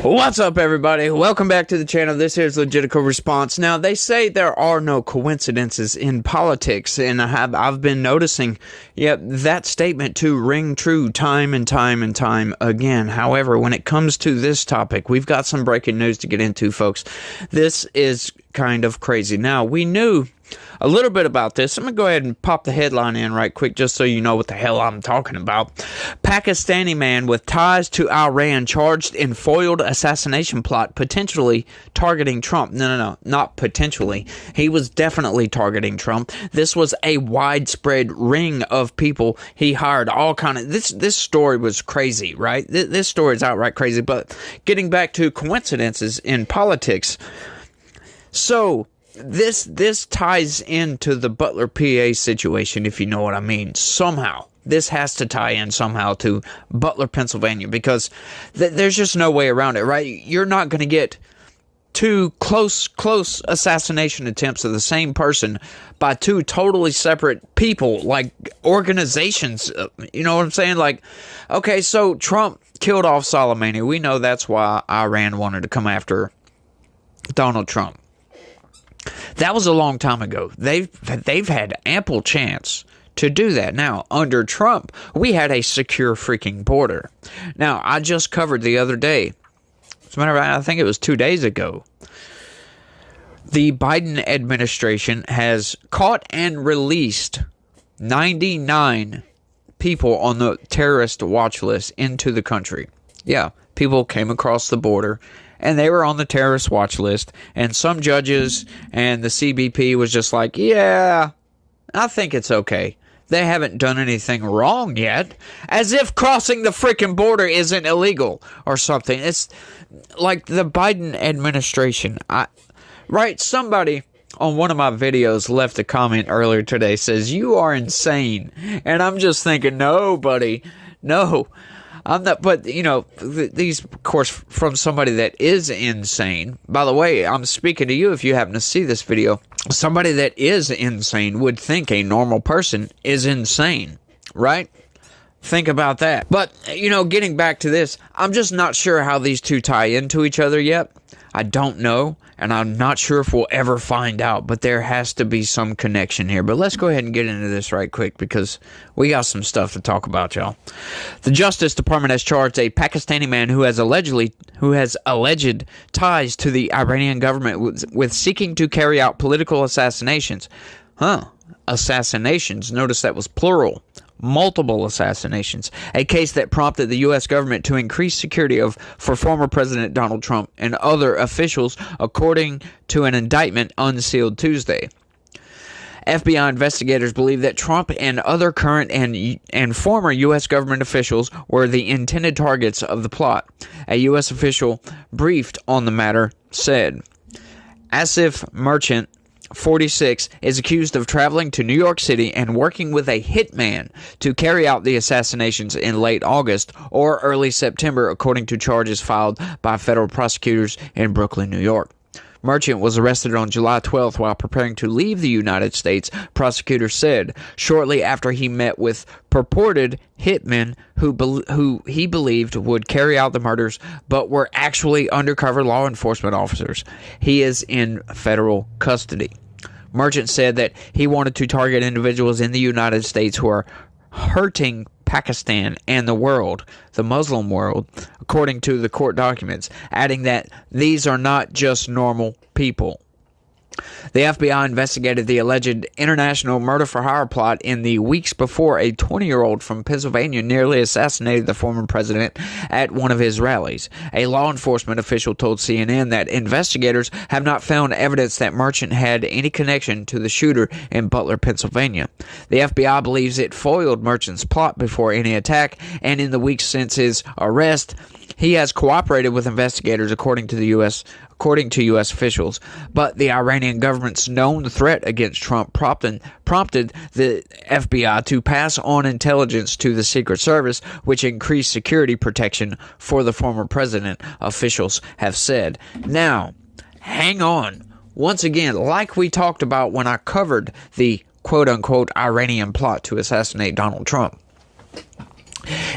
What's up, everybody? Welcome back to the channel. This here's Legitico Response. Now, they say there are no coincidences in politics, and I've been noticing, that statement to ring true time and time and time again. However, when it comes to this topic, we've got some breaking news to get into, folks. This is kind of crazy. Now, we knew a little bit about this. I'm going to go ahead and pop the headline in right quick just so you know what the hell I'm talking about. Pakistani man with ties to Iran charged in foiled assassination plot potentially targeting Trump. No, not potentially. He was definitely targeting Trump. This was a widespread ring of people he hired. All kind of this story was crazy, right? This story is outright crazy. But getting back to coincidences in politics. So this ties into the Butler, PA situation, if you know what I mean. Somehow, this has to tie in somehow to Butler, Pennsylvania, because there's just no way around it, right? You're not going to get two close assassination attempts of the same person by two totally separate people, like organizations. You know what I'm saying? Like, okay, so Trump killed off Soleimani. We know that's why Iran wanted to come after Donald Trump. That was a long time ago. They've had ample chance to do that. Now, under Trump, we had a secure freaking border. Now, I just covered the other day, as a matter of fact, I think it was 2 days ago, the Biden administration has caught and released 99 people on the terrorist watch list into the country. Yeah, people came across the border and they were on the terrorist watch list, and some judges and the CBP was just like, yeah, I think it's okay. They haven't done anything wrong yet. As if crossing the freaking border isn't illegal or something. It's like the Biden administration. Right? Somebody on one of my videos left a comment earlier today, says, you are insane. And I'm just thinking, no, buddy, no. I'm not, but, you know, these, of course, from somebody that is insane. By the way, I'm speaking to you if you happen to see this video. Somebody that is insane would think a normal person is insane, right? Think about that. But, you know, getting back to this, I'm just not sure how these two tie into each other yet. I don't know, and I'm not sure if we'll ever find out, but there has to be some connection here. But let's go ahead and get into this right quick because we got some stuff to talk about, y'all. The Justice Department has charged a Pakistani man who has alleged ties to the Iranian government with seeking to carry out political assassinations. Assassinations. Notice that was plural. Multiple assassinations, a case that prompted the U.S. government to increase security for former President Donald Trump and other officials, according to an indictment unsealed Tuesday. FBI investigators believe that Trump and other current and former U.S. government officials were the intended targets of the plot. A U.S. official briefed on the matter said, Asif Merchant, 46, is accused of traveling to New York City and working with a hitman to carry out the assassinations in late August or early September, according to charges filed by federal prosecutors in Brooklyn, New York. Merchant was arrested on July 12th while preparing to leave the United States, prosecutors said, shortly after he met with purported hitmen who he believed would carry out the murders, but were actually undercover law enforcement officers. He is in federal custody. Merchant said that he wanted to target individuals in the United States who are hurting Pakistan and the world, the Muslim world, according to the court documents, adding that these are not just normal people. The FBI investigated the alleged international murder-for-hire plot in the weeks before a 20-year-old from Pennsylvania nearly assassinated the former president at one of his rallies. A law enforcement official told CNN that investigators have not found evidence that Merchant had any connection to the shooter in Butler, Pennsylvania. The FBI believes it foiled Merchant's plot before any attack, and in the weeks since his arrest, he has cooperated with investigators, according to U.S. officials. But the Iranian government's known threat against Trump prompted the FBI to pass on intelligence to the Secret Service, which increased security protection for the former president, officials have said. Now, hang on. Once again, like we talked about when I covered the quote-unquote Iranian plot to assassinate Donald Trump,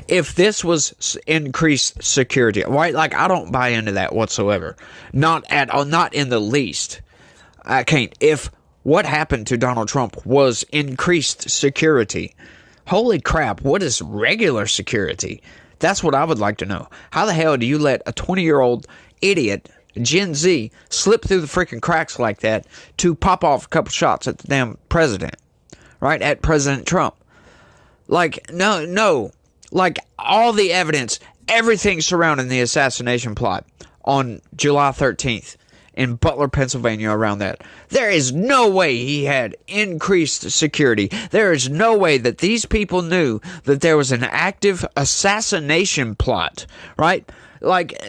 if this was increased security, right? Like, I don't buy into that whatsoever. Not at all, not in the least. I can't. If what happened to Donald Trump was increased security, holy crap, what is regular security? That's what I would like to know. How the hell do you let a 20-year-old idiot, Gen Z, slip through the freaking cracks like that to pop off a couple shots at the damn president, right? At President Trump. Like, no. Like, all the evidence, everything surrounding the assassination plot on July 13th in Butler, Pennsylvania, around that. There is no way he had increased security. There is no way that these people knew that there was an active assassination plot, right? Like,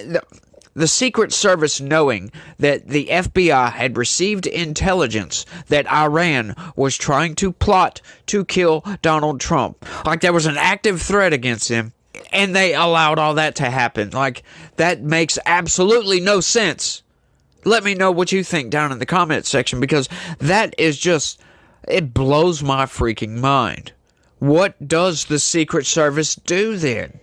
the Secret Service knowing that the FBI had received intelligence that Iran was trying to plot to kill Donald Trump. Like, there was an active threat against him, and they allowed all that to happen. Like, that makes absolutely no sense. Let me know what you think down in the comment section, because that is just, it blows my freaking mind. What does the Secret Service do then?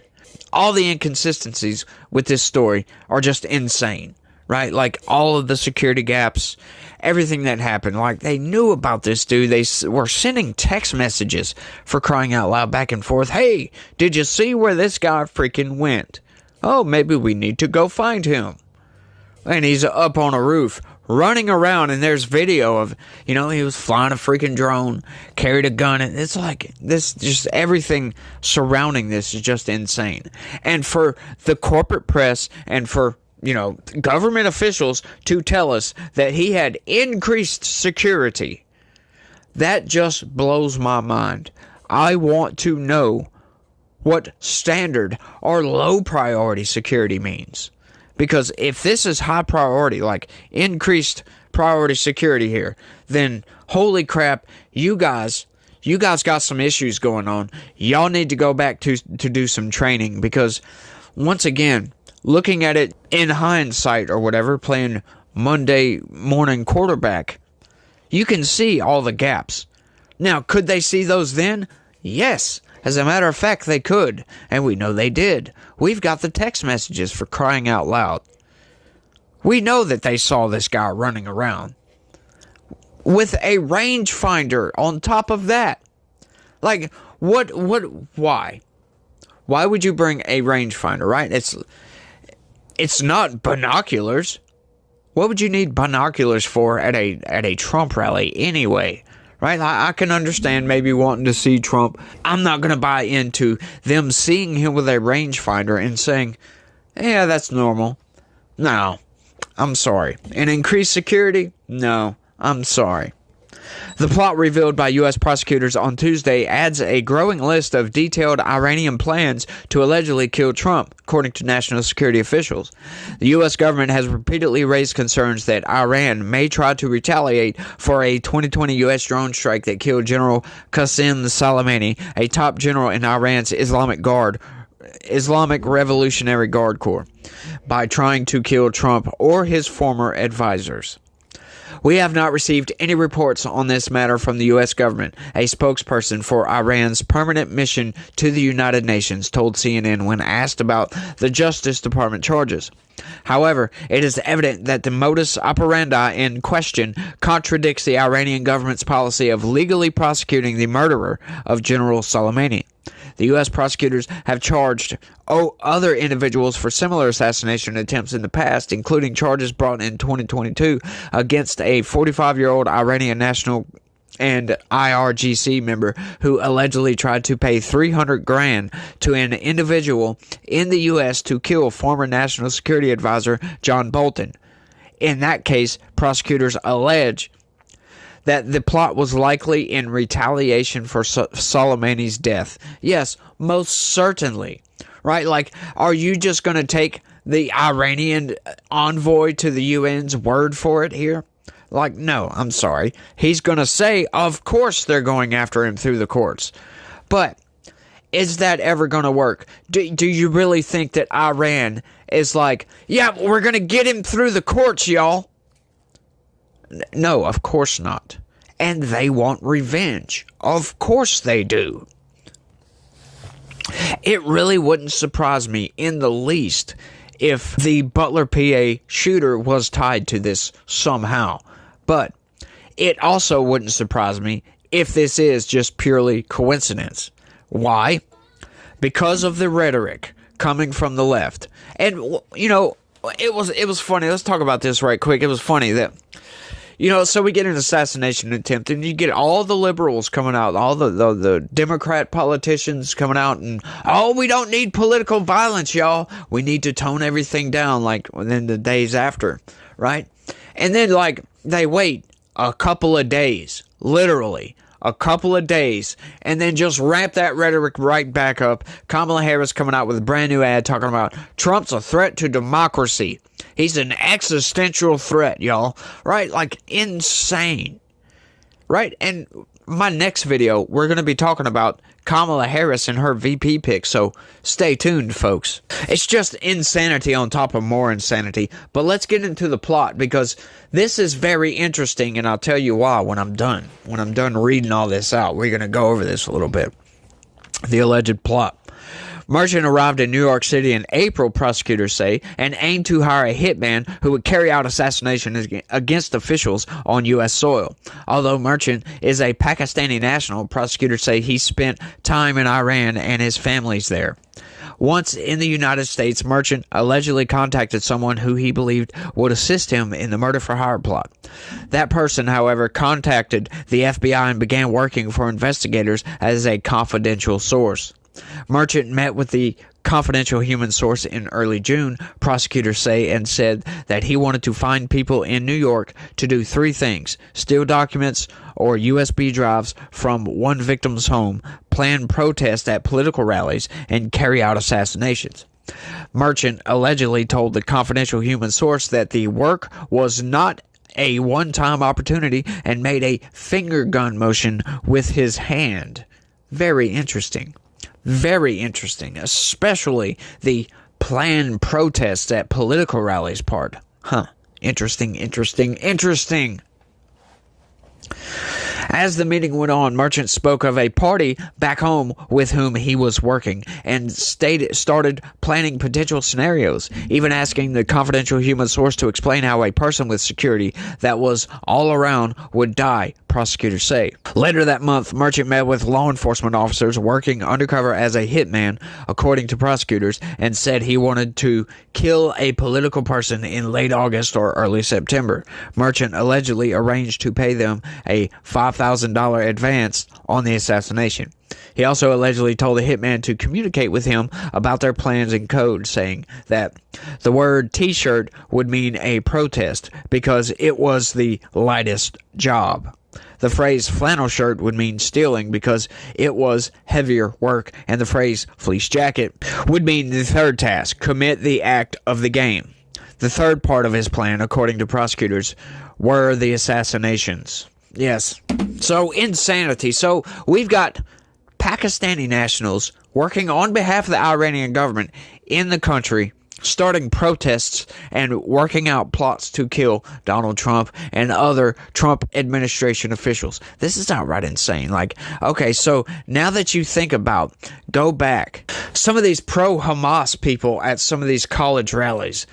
All the inconsistencies with this story are just insane, right? Like, all of the security gaps, everything that happened. Like, they knew about this dude. They were sending text messages, for crying out loud, back and forth. Hey, did you see where this guy freaking went? Oh, maybe we need to go find him. And he's up on a roof, running around, and there's video of, he was flying a freaking drone, carried a gun, and it's like, this, just everything surrounding this is just insane. And for the corporate press and for, government officials to tell us that he had increased security, that just blows my mind. I want to know what standard or low priority security means. Because if this is high priority, like increased priority security here, then holy crap, you guys got some issues going on. Y'all need to go back to do some training, because once again, looking at it in hindsight or whatever, playing Monday morning quarterback, you can see all the gaps. Now, could they see those then? Yes. As a matter of fact, they could, and we know they did. We've got the text messages, for crying out loud. We know that they saw this guy running around with a rangefinder on top of that. Like, why? Why would you bring a rangefinder, right? It's not binoculars. What would you need binoculars for at a Trump rally anyway? Right? I can understand maybe wanting to see Trump. I'm not going to buy into them seeing him with a rangefinder and saying, yeah, that's normal. No, I'm sorry. And increased security? No, I'm sorry. The plot revealed by U.S. prosecutors on Tuesday adds a growing list of detailed Iranian plans to allegedly kill Trump, according to national security officials. The U.S. government has repeatedly raised concerns that Iran may try to retaliate for a 2020 U.S. drone strike that killed General Qasem Soleimani, a top general in Iran's Islamic Revolutionary Guard Corps, by trying to kill Trump or his former advisors. We have not received any reports on this matter from the U.S. government, a spokesperson for Iran's permanent mission to the United Nations told CNN when asked about the Justice Department charges. However, it is evident that the modus operandi in question contradicts the Iranian government's policy of legally prosecuting the murderer of General Soleimani. The U.S. prosecutors have charged other individuals for similar assassination attempts in the past, including charges brought in 2022 against a 45-year-old Iranian national and IRGC member who allegedly tried to pay $300,000 to an individual in the U.S. to kill former National Security Advisor John Bolton. In that case, prosecutors allege that the plot was likely in retaliation for Soleimani's death. Yes, most certainly. Right? Like, are you just going to take the Iranian envoy to the UN's word for it here? Like, no, I'm sorry. He's going to say, of course they're going after him through the courts. But is that ever going to work? Do you really think that Iran is like, yeah, we're going to get him through the courts, y'all? No, of course not. And they want revenge. Of course they do. It really wouldn't surprise me in the least if the Butler, PA shooter was tied to this somehow. But it also wouldn't surprise me if this is just purely coincidence. Why? Because of the rhetoric coming from the left. And, you know, it was funny. Let's talk about this right quick. It was funny that, you know, so we get an assassination attempt, and you get all the liberals coming out, all the Democrat politicians coming out, and, oh, we don't need political violence, y'all. We need to tone everything down, like, within the days after, right? And then, like, they wait a couple of days, literally a couple of days, and then just ramp that rhetoric right back up. Kamala Harris coming out with a brand new ad talking about Trump's a threat to democracy. He's an existential threat, y'all. Right? Like, insane. Right? And my next video, we're going to be talking about Kamala Harris and her VP pick, so stay tuned, folks. It's just insanity on top of more insanity, but let's get into the plot, because this is very interesting, and I'll tell you why when I'm done. When I'm done reading all this out, we're going to go over this a little bit. The alleged plot. Merchant arrived in New York City in April, prosecutors say, and aimed to hire a hitman who would carry out assassinations against officials on U.S. soil. Although Merchant is a Pakistani national, prosecutors say he spent time in Iran and his family's there. Once in the United States, Merchant allegedly contacted someone who he believed would assist him in the murder-for-hire plot. That person, however, contacted the FBI and began working for investigators as a confidential source. Merchant met with the confidential human source in early June, prosecutors say, and said that he wanted to find people in New York to do three things: steal documents or USB drives from one victim's home, plan protests at political rallies, and carry out assassinations. Merchant allegedly told the confidential human source that the work was not a one-time opportunity and made a finger gun motion with his hand. Very interesting. Very interesting, especially the planned protests at political rallies part. Interesting. As the meeting went on, Merchant spoke of a party back home with whom he was working and started planning potential scenarios, even asking the confidential human source to explain how a person with security that was all around would die, prosecutors say. Later that month, Merchant met with law enforcement officers working undercover as a hitman, according to prosecutors, and said he wanted to kill a political person in late August or early September. Merchant allegedly arranged to pay them a $5,000 advance on the assassination. He also allegedly told the hitman to communicate with him about their plans in code, saying that the word T-shirt would mean a protest because it was the lightest job. The phrase flannel shirt would mean stealing because it was heavier work, and the phrase fleece jacket would mean the third task, commit the act of the game. The third part of his plan, according to prosecutors, were the assassinations. Yes. So, insanity. So, we've got Pakistani nationals working on behalf of the Iranian government in the country, starting protests and working out plots to kill Donald Trump and other Trump administration officials. This is outright insane. Like, okay, so now that you think about, go back, some of these pro-Hamas people at some of these college rallies,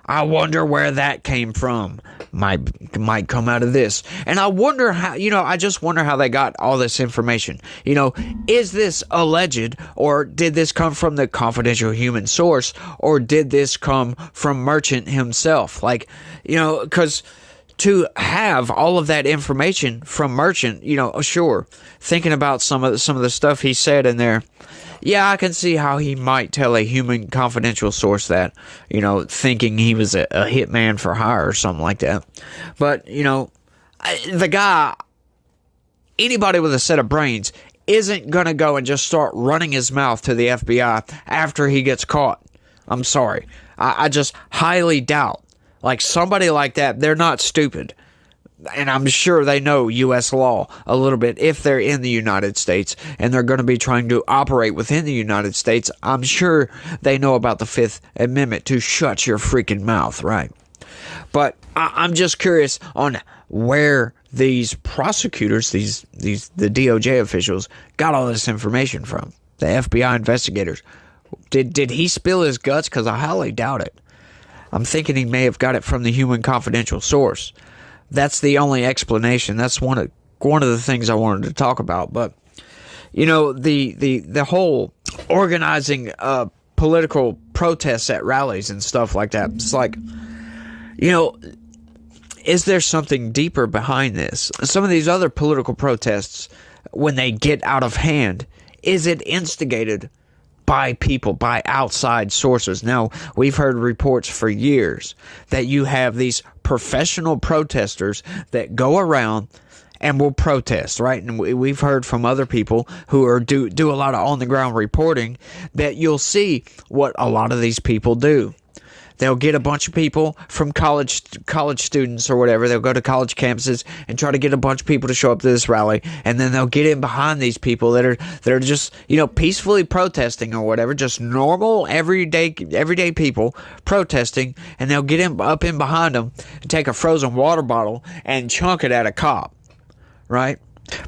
I wonder where that came from. Might come out of this. And I wonder how, I just wonder how they got all this information. Is this alleged, or did this come from the confidential human source, or did this come from Merchant himself? Like, because to have all of that information from Merchant, sure, thinking about some of the stuff he said in there, yeah, I can see how he might tell a human confidential source that, thinking he was a hitman for hire or something like that. But, the guy, anybody with a set of brains, isn't going to go and just start running his mouth to the FBI after he gets caught. I'm sorry. I just highly doubt. Like, somebody like that, they're not stupid. And I'm sure they know U.S. law a little bit if they're in the United States and they're going to be trying to operate within the United States. I'm sure they know about the Fifth Amendment to shut your freaking mouth, right? But I'm just curious on where these prosecutors, the DOJ officials, got all this information from. the FBI investigators. Did he spill his guts? Because I highly doubt it. I'm thinking he may have got it from the human confidential source. That's the only explanation. That's one of the things I wanted to talk about. But the whole organizing political protests at rallies and stuff like that. It's like, is there something deeper behind this? Some of these other political protests, when they get out of hand, is it instigated by people, by outside sources? Now, we've heard reports for years that you have these professional protesters that go around and will protest, right? And we've heard from other people who are do a lot of on-the-ground reporting that you'll see what a lot of these people do. They'll get a bunch of people from college students or whatever. They'll go to college campuses and try to get a bunch of people to show up to this rally, and then they'll get in behind these people that are just peacefully protesting or whatever, just normal everyday people protesting, and they'll get up in behind them and take a frozen water bottle and chunk it at a cop, right?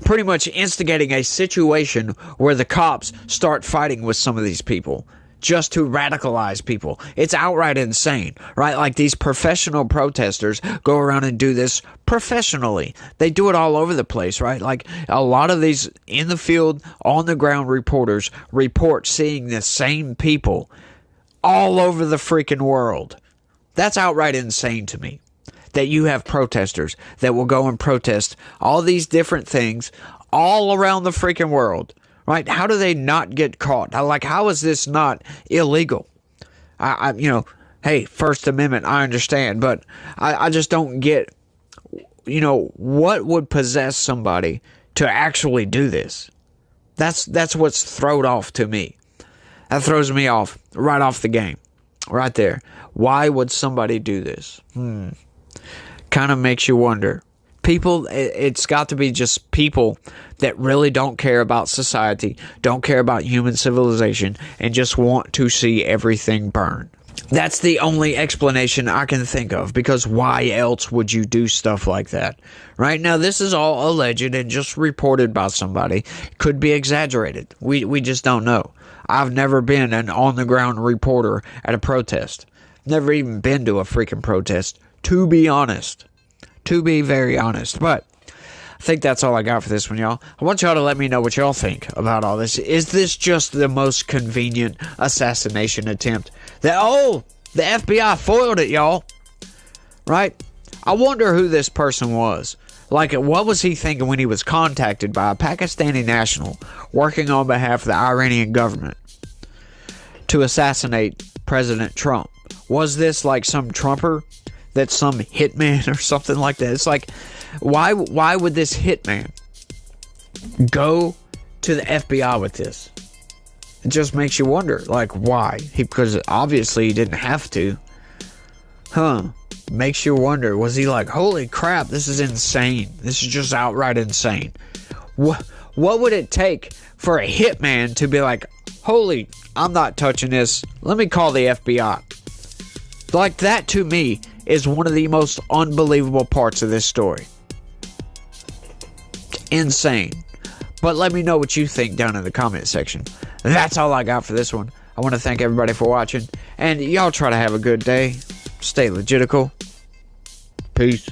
Pretty much instigating a situation where the cops start fighting with some of these people, just to radicalize people. It's outright insane, right? Like, these professional protesters go around and do this professionally. They do it all over the place, right? Like, a lot of these in the field, on the ground reporters report seeing the same people all over the freaking world. That's outright insane to me, that you have protesters that will go and protest all these different things all around the freaking world. Right? How do they not get caught? Like, how is this not illegal? Hey, First Amendment, I understand, but I just don't get, what would possess somebody to actually do this? That's what's thrown off to me. That throws me off, right off the game, right there. Why would somebody do this? Kind of makes you wonder. People, it's got to be just people that really don't care about society, don't care about human civilization, and just want to see everything burn. That's the only explanation I can think of, because why else would you do stuff like that? Right now, this is all alleged and just reported by somebody. Could be exaggerated. We just don't know. I've never been an on-the-ground reporter at a protest. Never even been to a freaking protest, to be honest. To be very honest. But I think that's all I got for this one, y'all. I want y'all to let me know what y'all think about all this. Is this just the most convenient assassination attempt? The FBI foiled it, y'all. Right? I wonder who this person was. Like, what was he thinking when he was contacted by a Pakistani national working on behalf of the Iranian government to assassinate President Trump? Was this like some Trumper? That's some hitman or something like that. It's like, why would this hitman go to the FBI with this? It just makes you wonder, like, why? Because obviously he didn't have to. Makes you wonder, was he like, holy crap, this is insane. This is just outright insane. What would it take for a hitman to be like, holy, I'm not touching this. Let me call the FBI. Like, that to me is one of the most unbelievable parts of this story. Insane. But let me know what you think down in the comment section. That's all I got for this one. I want to thank everybody for watching. And y'all try to have a good day. Stay legitical. Peace.